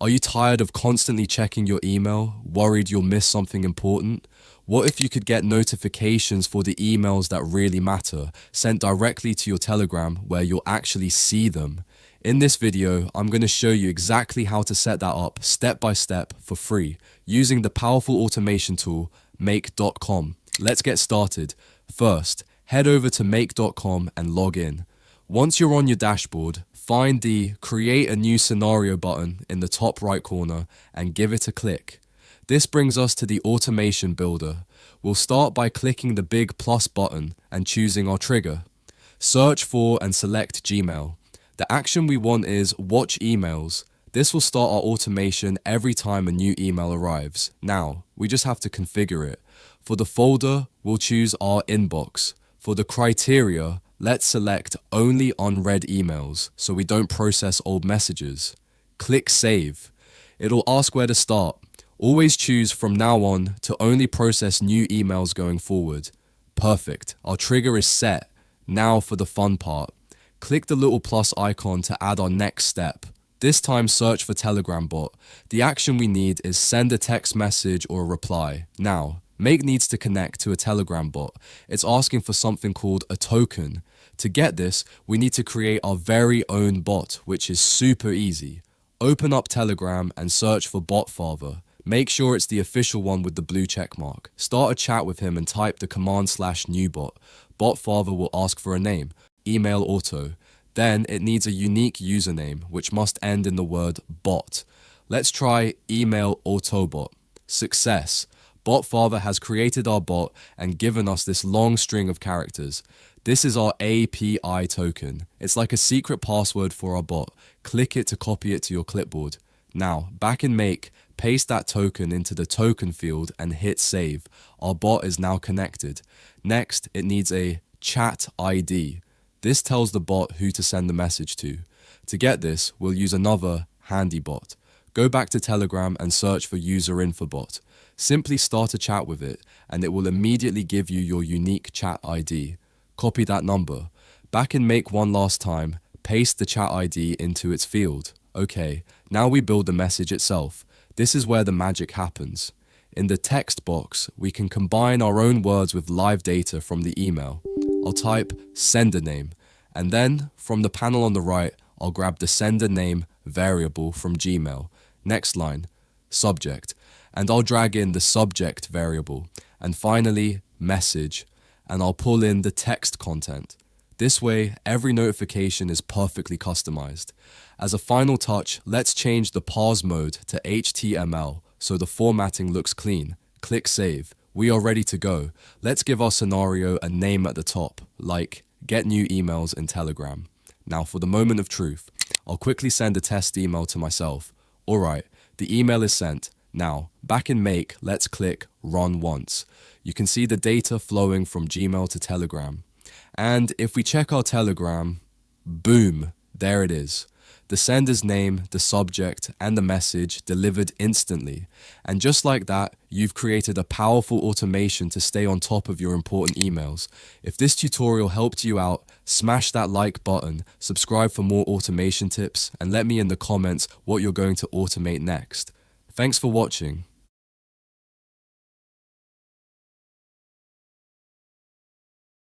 Are you tired of constantly checking your email, worried you'll miss something important? What if you could get notifications for the emails that really matter, sent directly to your Telegram where you'll actually see them? In this video, I'm going to show you exactly how to set that up step by step for free using the powerful automation tool make.com. Let's get started. First, head over to make.com and log in. Once you're on your dashboard, find the Create a New Scenario button in the top right corner and give it a click. This brings us to the automation builder. We'll start by clicking the big plus button and choosing our trigger. Search for and select Gmail. The action we want is watch emails. This will start our automation every time a new email arrives. Now, we just have to configure it. For the folder, we'll choose our inbox. For the criteria, let's select only unread emails so we don't process old messages. Click Save. It'll ask where to start. Always choose from now on to only process new emails going forward. Perfect. Our trigger is set. Now for the fun part. Click the little plus icon to add our next step. This time search for Telegram bot. The action we need is send a text message or a reply. Now, Make needs to connect to a Telegram bot. It's asking for something called a token. To get this, we need to create our very own bot, which is super easy. Open up Telegram and search for BotFather. Make sure it's the official one with the blue check mark. Start a chat with him and type the command/new bot. BotFather will ask for a name, email auto. Then it needs a unique username, which must end in the word bot. Let's try email autobot. Success. BotFather has created our bot and given us this long string of characters. This is our API token. It's like a secret password for our bot. Click it to copy it to your clipboard. Now, back in Make, paste that token into the token field and hit save. Our bot is now connected. Next, it needs a chat ID. This tells the bot who to send the message to. To get this, we'll use another handy bot. Go back to Telegram and search for user info bot. Simply start a chat with it and it will immediately give you your unique chat ID. Copy that number. Back in Make one last time, paste the chat ID into its field. Okay, now we build the message itself. This is where the magic happens. In the text box, we can combine our own words with live data from the email. I'll type sender name, and then from the panel on the right, I'll grab the sender name variable from Gmail. Next line, subject, and I'll drag in the subject variable, and finally, message, and I'll pull in the text content. This way, every notification is perfectly customized. As a final touch, let's change the parse mode to HTML so the formatting looks clean. Click Save. We are ready to go. Let's give our scenario a name at the top, like Get New Emails in Telegram. Now for the moment of truth, I'll quickly send a test email to myself. Alright, the email is sent. Now, back in Make, let's click Run Once. You can see the data flowing from Gmail to Telegram. And if we check our Telegram, boom, there it is. The sender's name, the subject, and the message delivered instantly. And just like that, you've created a powerful automation to stay on top of your important emails. If this tutorial helped you out, smash that like button, subscribe for more automation tips, and let me in the comments what you're going to automate next. Thanks for watching.